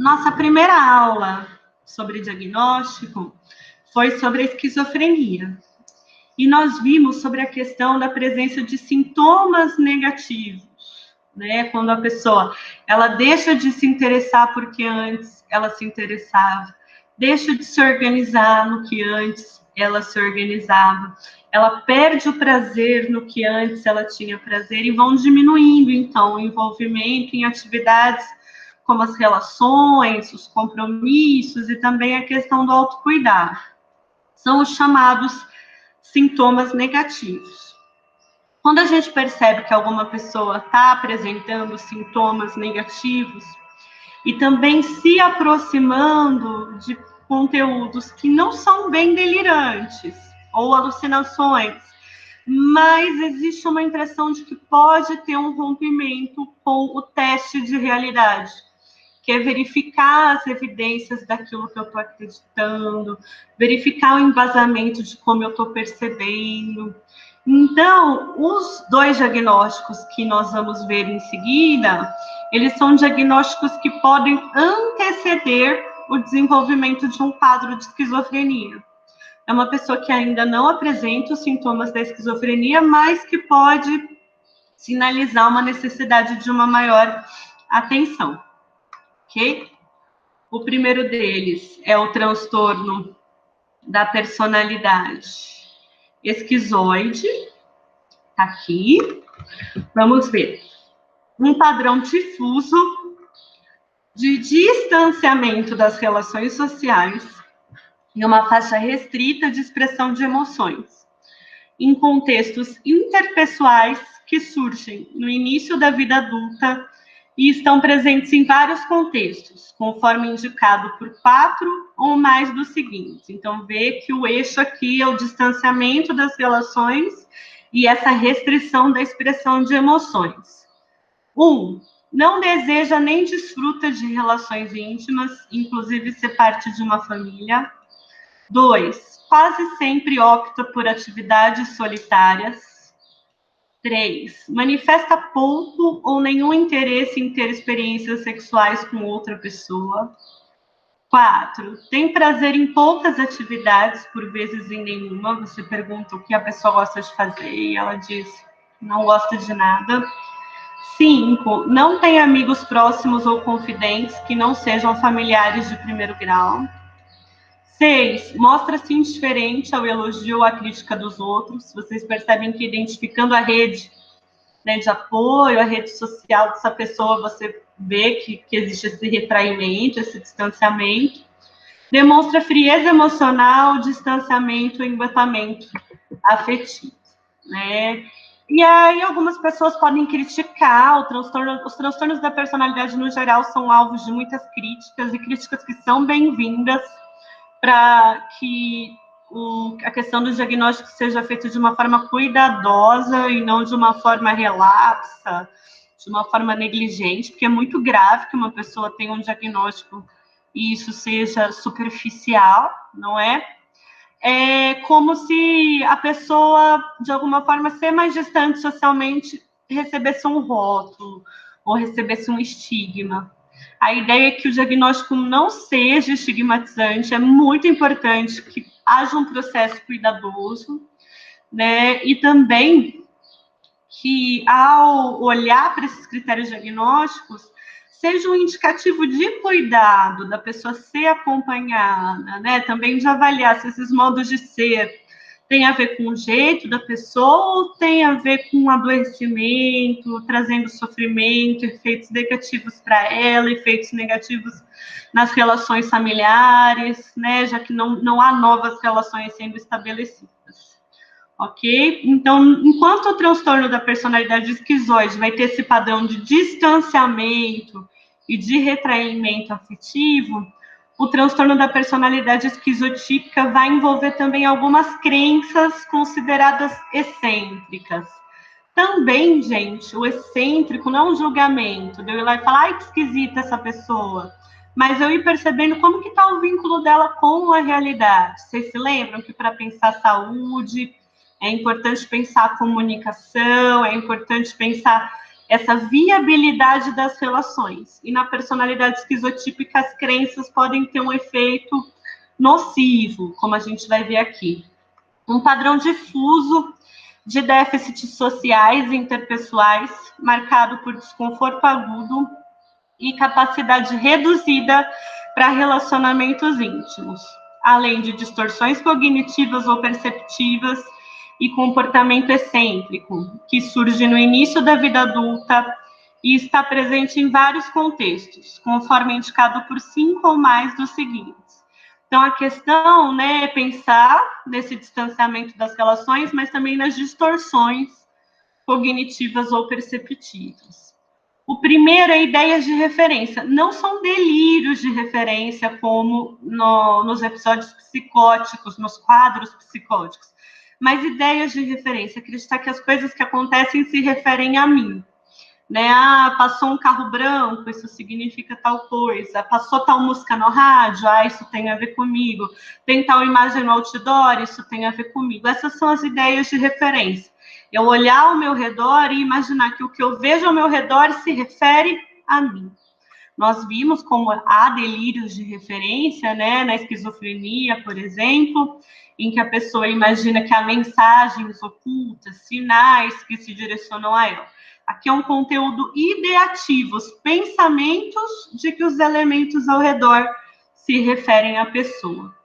Nossa primeira aula sobre diagnóstico foi sobre a esquizofrenia. E nós vimos sobre a questão da presença de sintomas negativos, né? Quando a pessoa, ela deixa de se interessar porque antes ela se interessava, deixa de se organizar no que antes ela se organizava, ela perde o prazer no que antes ela tinha prazer e vão diminuindo, então, o envolvimento em atividades como as relações, os compromissos e também a questão do autocuidado. São os chamados sintomas negativos. Quando a gente percebe que alguma pessoa está apresentando sintomas negativos e também se aproximando de conteúdos que não são bem delirantes ou alucinações, mas existe uma impressão de que pode ter um rompimento com o teste de realidade, que é verificar as evidências daquilo que eu estou acreditando, verificar o embasamento de como eu estou percebendo. Então, os dois diagnósticos que nós vamos ver em seguida, eles são diagnósticos que podem anteceder o desenvolvimento de um quadro de esquizofrenia. É uma pessoa que ainda não apresenta os sintomas da esquizofrenia, mas que pode sinalizar uma necessidade de uma maior atenção. Ok? O primeiro deles é o transtorno da personalidade esquizoide. Tá aqui. Vamos ver. Um padrão difuso de distanciamento das relações sociais e uma faixa restrita de expressão de emoções, em contextos interpessoais que surgem no início da vida adulta e estão presentes em vários contextos, conforme indicado por 4 ou mais dos seguintes. Então, vê que o eixo aqui é o distanciamento das relações e essa restrição da expressão de emoções. 1. Não deseja nem desfruta de relações íntimas, inclusive ser parte de uma família. 2. Quase sempre opta por atividades solitárias. 3. Manifesta pouco ou nenhum interesse em ter experiências sexuais com outra pessoa. 4. Tem prazer em poucas atividades, por vezes em nenhuma. Você pergunta o que a pessoa gosta de fazer e ela diz que não gosta de nada. 5. Não tem amigos próximos ou confidentes que não sejam familiares de primeiro grau. 6. Mostra-se indiferente ao elogio ou à crítica dos outros. Vocês percebem que identificando a rede, né, de apoio, a rede social dessa pessoa, você vê que existe esse retraimento, esse distanciamento. Demonstra frieza emocional, distanciamento e embatamento afetivo, né? E aí algumas pessoas podem criticar os transtornos da personalidade no geral são alvos de muitas críticas e críticas que são bem-vindas para que a questão do diagnóstico seja feita de uma forma cuidadosa e não de uma forma relapsa, de uma forma negligente, porque é muito grave que uma pessoa tenha um diagnóstico e isso seja superficial, não é? É como se a pessoa, de alguma forma, ser mais distante socialmente, recebesse um rótulo ou recebesse um estigma. A ideia é que o diagnóstico não seja estigmatizante, é muito importante que haja um processo cuidadoso, né? E também que, ao olhar para esses critérios diagnósticos, seja um indicativo de cuidado da pessoa ser acompanhada, né? Também de avaliar se esses modos de ser tem a ver com o jeito da pessoa ou tem a ver com adoecimento, trazendo sofrimento, efeitos negativos para ela, efeitos negativos nas relações familiares, né? Já que não há novas relações sendo estabelecidas. Ok? Então, enquanto o transtorno da personalidade esquizoide vai ter esse padrão de distanciamento e de retraimento afetivo, o transtorno da personalidade esquizotípica vai envolver também algumas crenças consideradas excêntricas. Também, gente, o excêntrico não é um julgamento, de eu ir lá e falar, ai, que esquisita essa pessoa, mas eu ir percebendo como que está o vínculo dela com a realidade. Vocês se lembram que para pensar saúde, é importante pensar a comunicação, é importante pensar essa viabilidade das relações. E na personalidade esquizotípica, as crenças podem ter um efeito nocivo, como a gente vai ver aqui. Um padrão difuso de déficits sociais e interpessoais, marcado por desconforto agudo e capacidade reduzida para relacionamentos íntimos, além de distorções cognitivas ou perceptivas e comportamento excêntrico, que surge no início da vida adulta e está presente em vários contextos, conforme indicado por 5 ou mais dos seguintes. Então, a questão, né, é pensar nesse distanciamento das relações, mas também nas distorções cognitivas ou perceptivas. O primeiro é ideias de referência. Não são delírios de referência, como nos episódios psicóticos, nos quadros psicóticos, mas ideias de referência, acreditar que as coisas que acontecem se referem a mim. Né? Ah, passou um carro branco, isso significa tal coisa. Passou tal música no rádio, ah, isso tem a ver comigo. Tem tal imagem no outdoor, isso tem a ver comigo. Essas são as ideias de referência. Eu olhar ao meu redor e imaginar que o que eu vejo ao meu redor se refere a mim. Nós vimos como há delírios de referência, né, na esquizofrenia, por exemplo, em que a pessoa imagina que há mensagens ocultas, sinais que se direcionam a ela. Aqui é um conteúdo ideativo, os pensamentos de que os elementos ao redor se referem à pessoa.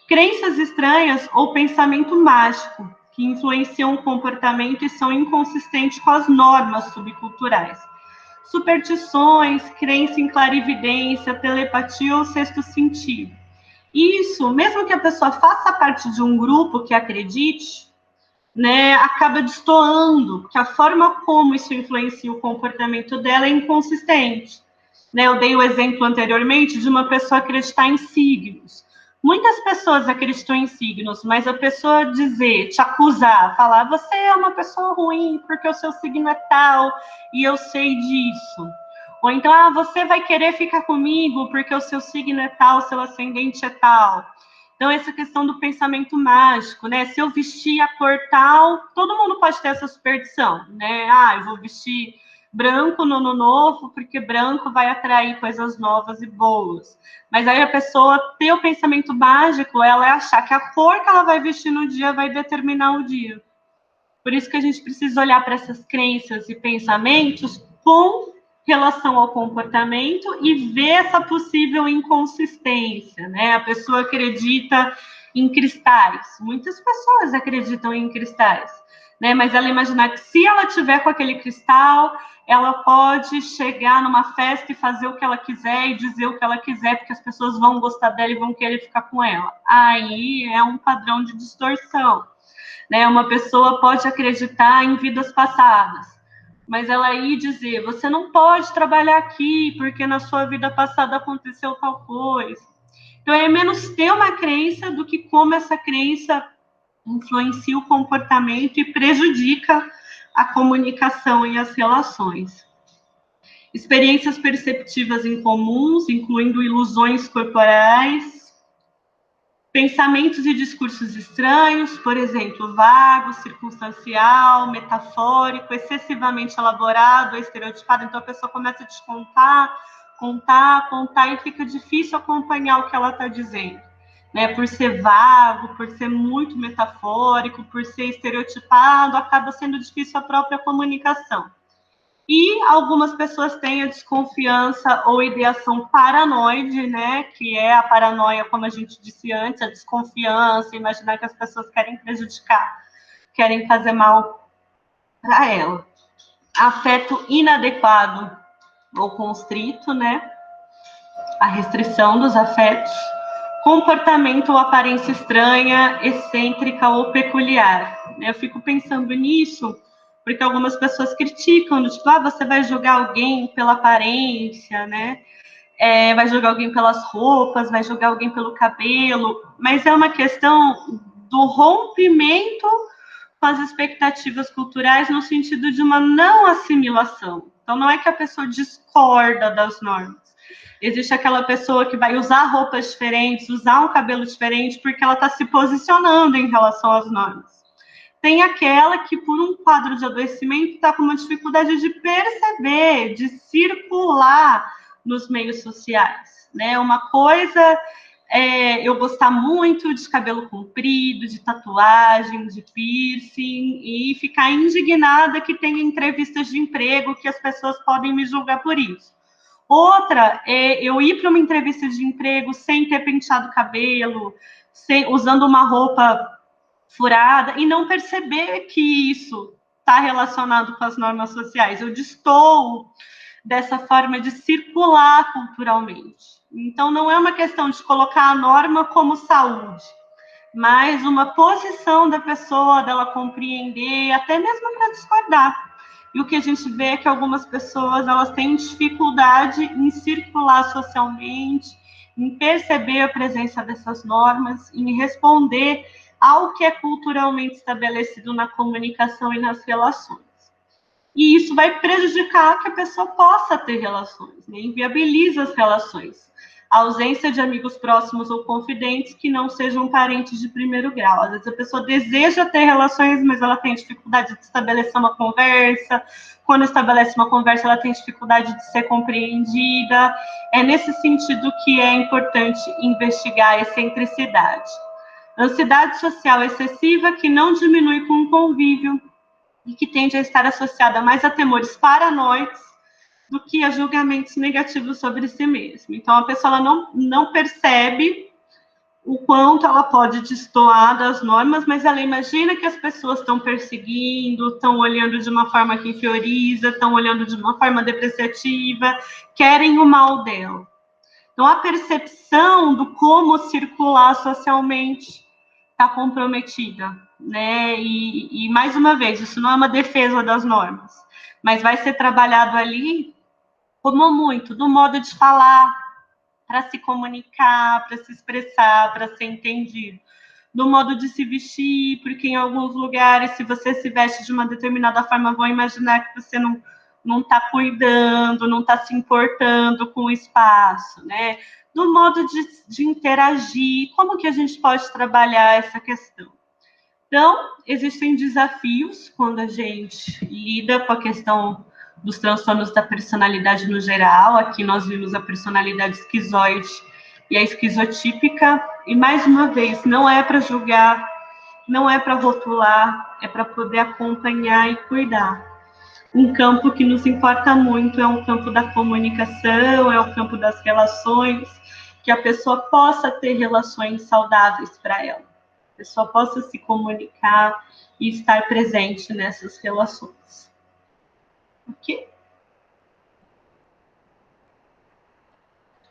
Crenças estranhas ou pensamento mágico, que influenciam o comportamento e são inconsistentes com as normas subculturais. Superstições, crença em clarividência, telepatia ou sexto sentido. Isso, mesmo que a pessoa faça parte de um grupo que acredite, né, acaba destoando, porque a forma como isso influencia o comportamento dela é inconsistente. Né, eu dei o exemplo anteriormente de uma pessoa acreditar em signos. Muitas pessoas acreditam em signos, mas a pessoa dizer, te acusar, falar, você é uma pessoa ruim porque o seu signo é tal e eu sei disso. Ou então, ah, você vai querer ficar comigo porque o seu signo é tal, seu ascendente é tal. Então, essa questão do pensamento mágico, né? Se eu vestir a cor tal, todo mundo pode ter essa superstição, né? Ah, eu vou vestir branco no ano novo, porque branco vai atrair coisas novas e boas. Mas aí a pessoa ter o pensamento mágico, ela é achar que a cor que ela vai vestir no dia vai determinar o dia. Por isso que a gente precisa olhar para essas crenças e pensamentos com relação ao comportamento e ver essa possível inconsistência, né? A pessoa acredita em cristais. Muitas pessoas acreditam em cristais, né? Mas ela imaginar que se ela tiver com aquele cristal, ela pode chegar numa festa e fazer o que ela quiser e dizer o que ela quiser, porque as pessoas vão gostar dela e vão querer ficar com ela. Aí é um padrão de distorção, né? Uma pessoa pode acreditar em vidas passadas, mas ela ir dizer, você não pode trabalhar aqui, porque na sua vida passada aconteceu tal coisa. Então, é menos ter uma crença do que como essa crença influencia o comportamento e prejudica a comunicação e as relações. Experiências perceptivas incomuns, incluindo ilusões corporais, pensamentos e discursos estranhos, por exemplo, vago, circunstancial, metafórico, excessivamente elaborado, estereotipado. Então, a pessoa começa a descontar, contar, e fica difícil acompanhar o que ela está dizendo. Né? Por ser vago, por ser muito metafórico, por ser estereotipado, acaba sendo difícil a própria comunicação. E algumas pessoas têm a desconfiança ou ideação paranoide, né? Que é a paranoia, como a gente disse antes, a desconfiança, imaginar que as pessoas querem prejudicar, querem fazer mal para ela. Afeto inadequado ou constrito, né? A restrição dos afetos. Comportamento ou aparência estranha, excêntrica ou peculiar. Eu fico pensando nisso, porque algumas pessoas criticam, tipo, ah, você vai julgar alguém pela aparência, né? Vai julgar alguém pelas roupas, vai julgar alguém pelo cabelo, mas é uma questão do rompimento com as expectativas culturais no sentido de uma não assimilação. Então, não é que a pessoa discorda das normas. Existe aquela pessoa que vai usar roupas diferentes, usar um cabelo diferente, porque ela está se posicionando em relação às normas. tem aquela que, por um quadro de adoecimento, está com uma dificuldade de perceber, de circular nos meios sociais, né? Uma coisa eu gostar muito de cabelo comprido, de tatuagem, de piercing, e ficar indignada que tem entrevistas de emprego que as pessoas podem me julgar por isso. Outra é eu ir para uma entrevista de emprego sem ter penteado o cabelo, usando uma roupa furada, e não perceber que isso está relacionado com as normas sociais. Eu destoo dessa forma de circular culturalmente. Então, não é uma questão de colocar a norma como saúde, mas uma posição da pessoa, dela compreender, até mesmo para discordar. E o que a gente vê é que algumas pessoas, elas têm dificuldade em circular socialmente, em perceber a presença dessas normas, em responder ao que é culturalmente estabelecido na comunicação e nas relações. E isso vai prejudicar que a pessoa possa ter relações, né? Inviabiliza as relações. A ausência de amigos próximos ou confidentes que não sejam parentes de primeiro grau. Às vezes a pessoa deseja ter relações, mas ela tem dificuldade de estabelecer uma conversa. Quando estabelece uma conversa, ela tem dificuldade de ser compreendida. É nesse sentido que é importante investigar a excentricidade. Ansiedade social excessiva que não diminui com o convívio, e que tende a estar associada mais a temores paranoicos do que a julgamentos negativos sobre si mesma. Então, a pessoa ela não percebe o quanto ela pode destoar das normas, mas ela imagina que as pessoas estão perseguindo, estão olhando de uma forma que inferioriza, estão olhando de uma forma depreciativa, querem o mal dela. Então, a percepção do como circular socialmente está comprometida, né? E mais uma vez, isso não é uma defesa das normas, mas vai ser trabalhado ali, como muito, do modo de falar, para se comunicar, para se expressar, para ser entendido, do modo de se vestir, porque em alguns lugares, se você se veste de uma determinada forma, vão imaginar que você não está cuidando, não está se importando com o espaço, né? Do modo de interagir, como que a gente pode trabalhar essa questão? Então, existem desafios quando a gente lida com a questão dos transtornos da personalidade no geral. Aqui nós vimos a personalidade esquizoide e a esquizotípica. E, mais uma vez, não é para julgar, não é para rotular, é para poder acompanhar e cuidar. Um campo que nos importa muito é um campo da comunicação, é o campo das relações, que a pessoa possa ter relações saudáveis para ela. A pessoa possa se comunicar e estar presente nessas relações. Ok?